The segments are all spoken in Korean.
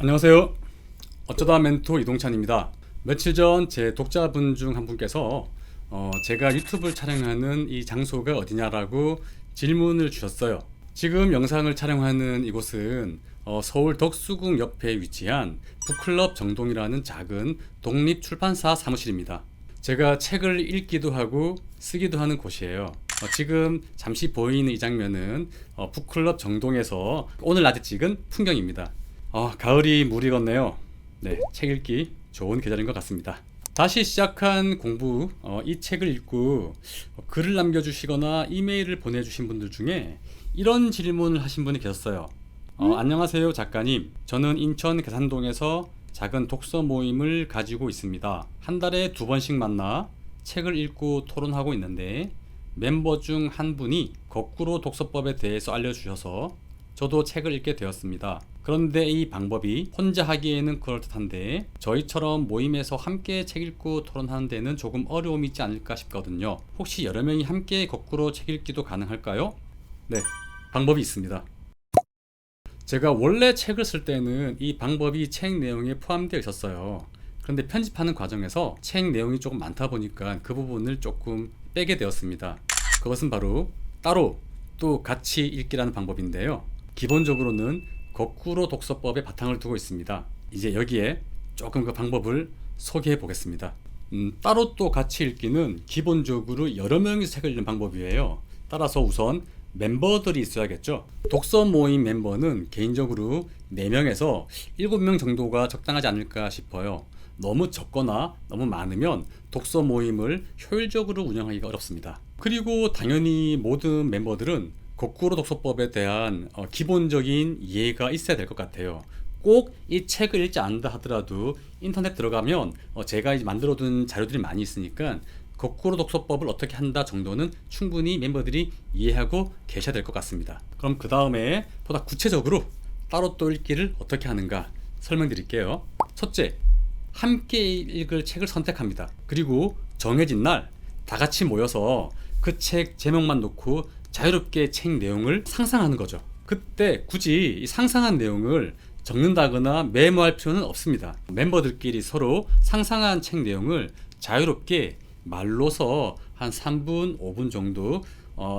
안녕하세요. 어쩌다 멘토 이동찬입니다. 며칠 전 제 독자분 중 한 분께서 제가 유튜브를 촬영하는 이 장소가 어디냐라고 질문을 주셨어요. 지금 영상을 촬영하는 이곳은 서울 덕수궁 옆에 위치한 북클럽 정동이라는 작은 독립 출판사 사무실입니다. 제가 책을 읽기도 하고 쓰기도 하는 곳이에요. 지금 잠시 보이는 이 장면은 북클럽 정동에서 오늘 낮에 찍은 풍경입니다. 가을이 무르익었네요. 네, 책 읽기 좋은 계절인 것 같습니다. 다시 시작한 공부, 이 책을 읽고 글을 남겨주시거나 이메일을 보내주신 분들 중에 이런 질문을 하신 분이 계셨어요. 안녕하세요 작가님, 저는 인천 계산동에서 작은 독서 모임을 가지고 있습니다. 한 달에 2번씩 만나 책을 읽고 토론하고 있는데 멤버 중 한 분이 거꾸로 독서법에 대해서 알려주셔서 저도 책을 읽게 되었습니다. 그런데 이 방법이 혼자 하기에는 그럴듯한데 저희처럼 모임에서 함께 책 읽고 토론하는 데는 조금 어려움이 있지 않을까 싶거든요. 혹시 여러 명이 함께 거꾸로 책 읽기도 가능할까요? 네, 방법이 있습니다. 제가 원래 책을 쓸 때는 이 방법이 책 내용에 포함되어 있었어요. 그런데 편집하는 과정에서 책 내용이 조금 많다 보니까 그 부분을 조금 빼게 되었습니다. 그것은 바로 따로 또 같이 읽기라는 방법인데요. 기본적으로는 거꾸로 독서법에 바탕을 두고 있습니다. 이제 여기에 조금 그 방법을 소개해 보겠습니다. 따로 또 같이 읽기는 기본적으로 여러 명이서 책을 읽는 방법이에요. 따라서 우선 멤버들이 있어야겠죠. 독서 모임 멤버는 개인적으로 4명에서 7명 정도가 적당하지 않을까 싶어요. 너무 적거나 너무 많으면 독서 모임을 효율적으로 운영하기가 어렵습니다. 그리고 당연히 모든 멤버들은 거꾸로 독서법에 대한 기본적인 이해가 있어야 될 것 같아요. 꼭 이 책을 읽지 않는다 하더라도 인터넷 들어가면 제가 이제 만들어둔 자료들이 많이 있으니까 거꾸로 독서법을 어떻게 한다 정도는 충분히 멤버들이 이해하고 계셔야 될 것 같습니다. 그럼 그 다음에 보다 구체적으로 따로 또 읽기를 어떻게 하는가 설명드릴게요. 첫째, 함께 읽을 책을 선택합니다. 그리고 정해진 날 다 같이 모여서 그 책 제목만 놓고 자유롭게 책 내용을 상상하는 거죠. 그때 굳이 이 상상한 내용을 적는다거나 메모할 필요는 없습니다. 멤버들끼리 서로 상상한 책 내용을 자유롭게 말로서 한 3분, 5분 정도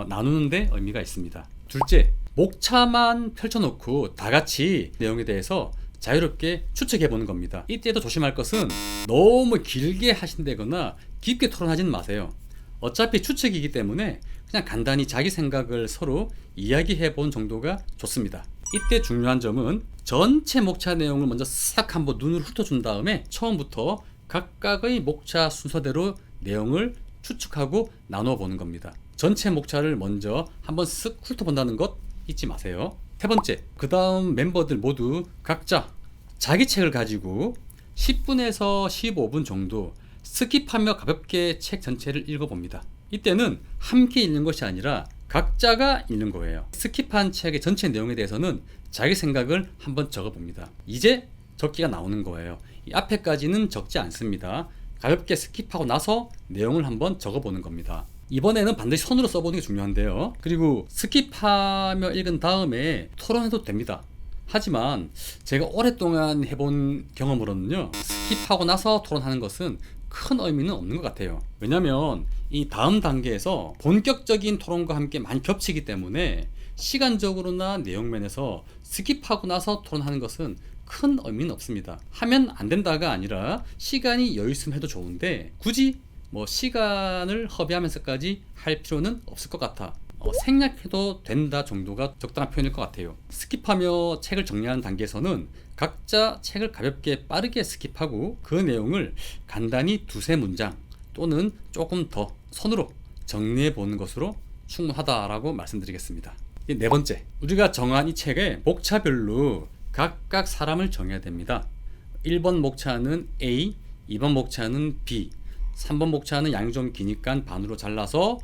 나누는 데 의미가 있습니다. 둘째, 목차만 펼쳐놓고 다 같이 내용에 대해서 자유롭게 추측해 보는 겁니다. 이때도 조심할 것은 너무 길게 하신다거나 깊게 토론하지는 마세요. 어차피 추측이기 때문에 그냥 간단히 자기 생각을 서로 이야기해 본 정도가 좋습니다. 이때 중요한 점은 전체 목차 내용을 먼저 싹 한번 눈으로 훑어준 다음에 처음부터 각각의 목차 순서대로 내용을 추측하고 나누어 보는 겁니다. 전체 목차를 먼저 한번 쓱 훑어본다는 것 잊지 마세요. 세 번째, 그 다음 멤버들 모두 각자 자기 책을 가지고 10분에서 15분 정도 스킵하며 가볍게 책 전체를 읽어봅니다. 이때는 함께 읽는 것이 아니라 각자가 읽는 거예요. 스킵한 책의 전체 내용에 대해서는 자기 생각을 한번 적어봅니다. 이제 적기가 나오는 거예요. 이 앞에까지는 적지 않습니다. 가볍게 스킵하고 나서 내용을 한번 적어보는 겁니다. 이번에는 반드시 손으로 써보는 게 중요한데요. 그리고 스킵하며 읽은 다음에 토론해도 됩니다. 하지만 제가 오랫동안 해본 경험으로는요, 스킵하고 나서 토론하는 것은 큰 의미는 없는 것 같아요. 왜냐면 이 다음 단계에서 본격적인 토론과 함께 많이 겹치기 때문에 시간적으로나 내용면에서 스킵하고 나서 토론하는 것은 큰 의미는 없습니다. 하면 안 된다가 아니라 시간이 여유 있으면 해도 좋은데 굳이 시간을 허비하면서까지 할 필요는 없을 것 같아. 생략해도 된다 정도가 적당한 표현일 것 같아요. 스킵하며 책을 정리하는 단계에서는 각자 책을 가볍게 빠르게 스킵하고 그 내용을 간단히 2~3문장 또는 조금 더 손으로 정리해 보는 것으로 충분하다라고 말씀드리겠습니다. 네 번째, 우리가 정한 이 책의 목차별로 각각 사람을 정해야 됩니다. 1번 목차는 A, 2번 목차는 B, 3번 목차는 양이 좀 기니까 반으로 잘라서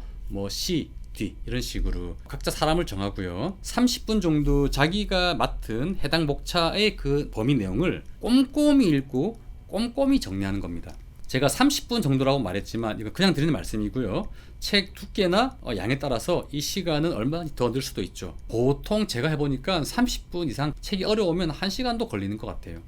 C, D 이런 식으로 각자 사람을 정하고요. 30분 정도 자기가 맡은 해당 목차의 그 범위 내용을 꼼꼼히 읽고 꼼꼼히 정리하는 겁니다. 제가 30분 정도라고 말했지만 이거 그냥 드리는 말씀이고요. 책 두께나 양에 따라서 이 시간은 얼마나 더 늘 수도 있죠. 보통 제가 해보니까 30분 이상, 책이 어려우면 1시간도 걸리는 것 같아요.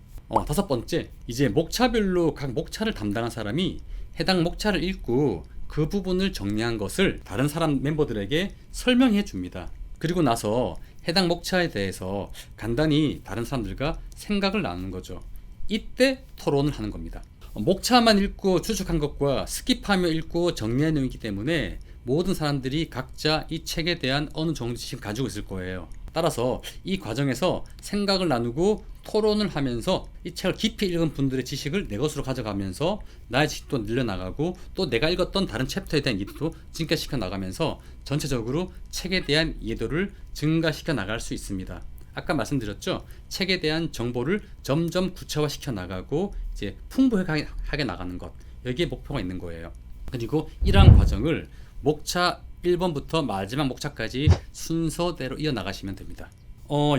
다섯 번째, 이제 목차별로 각 목차를 담당한 사람이 해당 목차를 읽고 그 부분을 정리한 것을 다른 사람 멤버들에게 설명해 줍니다. 그리고 나서 해당 목차에 대해서 간단히 다른 사람들과 생각을 나누는 거죠. 이때 토론을 하는 겁니다. 목차만 읽고 추측한 것과 스킵하며 읽고 정리한 내용이기 때문에 모든 사람들이 각자 이 책에 대한 어느 정도 지식을 가지고 있을 거예요. 따라서 이 과정에서 생각을 나누고 토론을 하면서 이 책을 깊이 읽은 분들의 지식을 내 것으로 가져가면서 나의 지식도 늘려나가고 또 내가 읽었던 다른 챕터에 대한 이해도 증가시켜 나가면서 전체적으로 책에 대한 이해도를 증가시켜 나갈 수 있습니다. 아까 말씀드렸죠. 책에 대한 정보를 점점 구체화시켜 나가고 이제 풍부하게 나가는 것, 여기에 목표가 있는 거예요. 그리고 이러한 과정을 목차 1번부터 마지막 목차까지 순서대로 이어나가시면 됩니다.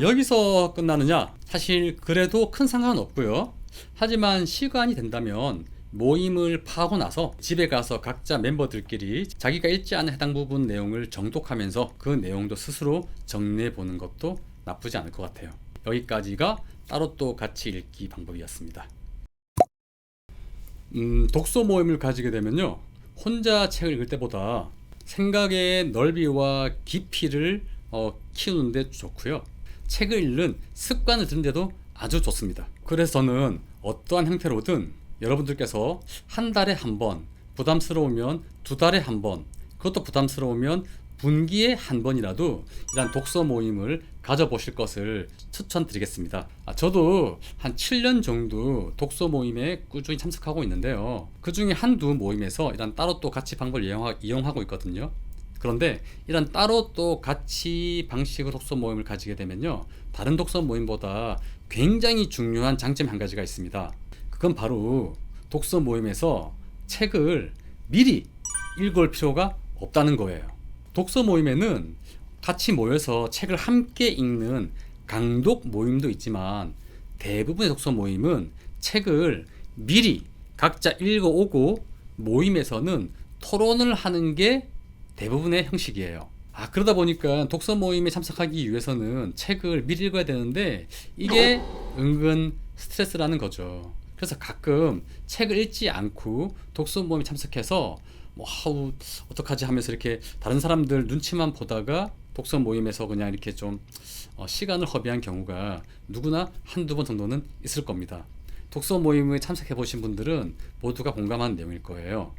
여기서 끝나느냐? 사실 그래도 큰 상관은 없고요. 하지만 시간이 된다면 모임을 파고 나서 집에 가서 각자 멤버들끼리 자기가 읽지 않은 해당 부분 내용을 정독하면서 그 내용도 스스로 정리해 보는 것도 나쁘지 않을 것 같아요. 여기까지가 따로 또 같이 읽기 방법이었습니다. 독서 모임을 가지게 되면요, 혼자 책을 읽을 때보다 생각의 넓이와 깊이를 키우는데 좋고요. 책을 읽는 습관을 드는데도 아주 좋습니다. 그래서 저는 어떠한 형태로든 여러분들께서 한 달에 한 번, 부담스러우면 두 달에 한 번, 그것도 부담스러우면 분기에 한 번이라도 이런 독서 모임을 가져보실 것을 추천드리겠습니다. 저도 한 7년 정도 독서 모임에 꾸준히 참석하고 있는데요. 그 중에 한두 모임에서 이런 따로 또 같이 방법을 이용하고 있거든요. 그런데 이런 따로 또 같이 방식의 독서 모임을 가지게 되면요, 다른 독서 모임보다 굉장히 중요한 장점이 한 가지가 있습니다. 그건 바로 독서 모임에서 책을 미리 읽을 필요가 없다는 거예요. 독서 모임에는 같이 모여서 책을 함께 읽는 강독 모임도 있지만 대부분의 독서 모임은 책을 미리 각자 읽어오고 모임에서는 토론을 하는 게 대부분의 형식이에요. 그러다 보니까 독서 모임에 참석하기 위해서는 책을 미리 읽어야 되는데 이게 은근 스트레스라는 거죠. 그래서 가끔 책을 읽지 않고 독서 모임에 참석해서 어떡하지 하면서 이렇게 다른 사람들 눈치만 보다가 독서 모임에서 그냥 이렇게 좀 시간을 허비한 경우가 누구나 한두 번 정도는 있을 겁니다. 독서 모임에 참석해 보신 분들은 모두가 공감하는 내용일 거예요.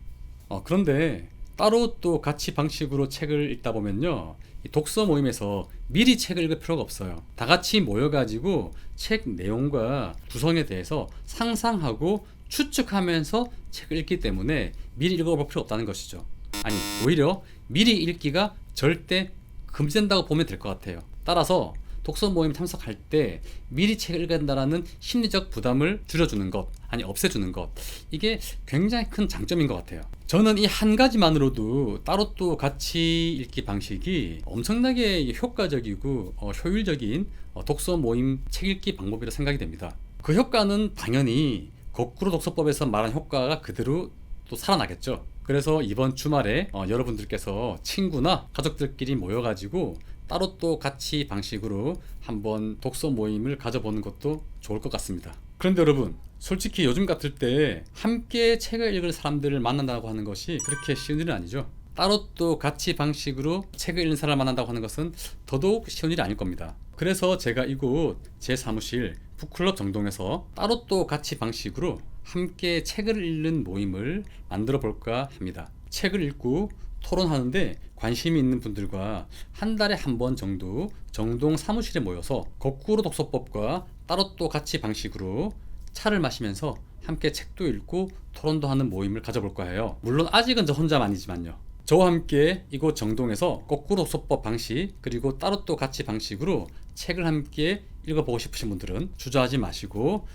그런데 따로 또 같이 방식으로 책을 읽다 보면요, 이 독서 모임에서 미리 책을 읽을 필요가 없어요. 다 같이 모여가지고 책 내용과 구성에 대해서 상상하고 추측하면서 책을 읽기 때문에 미리 읽어볼 필요 없다는 것이죠. 아니, 오히려 미리 읽기가 절대 금지된다고 보면 될 것 같아요. 따라서 독서 모임 참석할 때 미리 책을 읽어야 된다는 심리적 부담을 줄여주는 것, 아니 없애주는 것, 이게 굉장히 큰 장점인 것 같아요. 저는 이 한 가지만으로도 따로 또 같이 읽기 방식이 엄청나게 효과적이고 효율적인 독서 모임 책 읽기 방법이라 생각이 됩니다. 그 효과는 당연히 거꾸로 독서법에서 말한 효과가 그대로 또 살아나겠죠. 그래서 이번 주말에 여러분들께서 친구나 가족들끼리 모여가지고 따로 또 같이 방식으로 한번 독서 모임을 가져보는 것도 좋을 것 같습니다. 그런데 여러분, 솔직히 요즘 같을 때 함께 책을 읽을 사람들을 만난다고 하는 것이 그렇게 쉬운 일은 아니죠. 따로 또 같이 방식으로 책을 읽는 사람을 만난다고 하는 것은 더더욱 쉬운 일이 아닐 겁니다. 그래서 제가 이곳 제 사무실 북클럽 정동에서 따로 또 같이 방식으로 함께 책을 읽는 모임을 만들어 볼까 합니다. 책을 읽고 토론하는데 관심이 있는 분들과 한 달에 한 번 정도 정동 사무실에 모여서 거꾸로 독서법과 따로 또 같이 방식으로 차를 마시면서 함께 책도 읽고 토론도 하는 모임을 가져볼까 해요. 물론 아직은 저 혼자만이지만요. 저와 함께 이곳 정동에서 거꾸로 독서법 방식 그리고 따로 또 같이 방식으로 책을 함께 읽어보고 싶으신 분들은 주저하지 마시고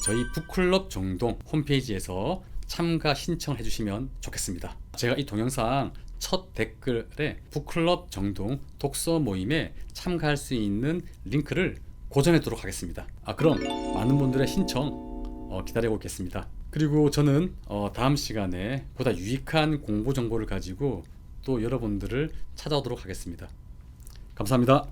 저희 북클럽 정동 홈페이지에서 참가 신청을 해주시면 좋겠습니다. 제가 이 동영상 첫 댓글에 북클럽 정동 독서 모임에 참가할 수 있는 링크를 고정해 두도록 하겠습니다. 그럼 많은 분들의 신청 기다리고 있겠습니다. 그리고 저는 다음 시간에 보다 유익한 공부 정보를 가지고 또 여러분들을 찾아오도록 하겠습니다. 감사합니다.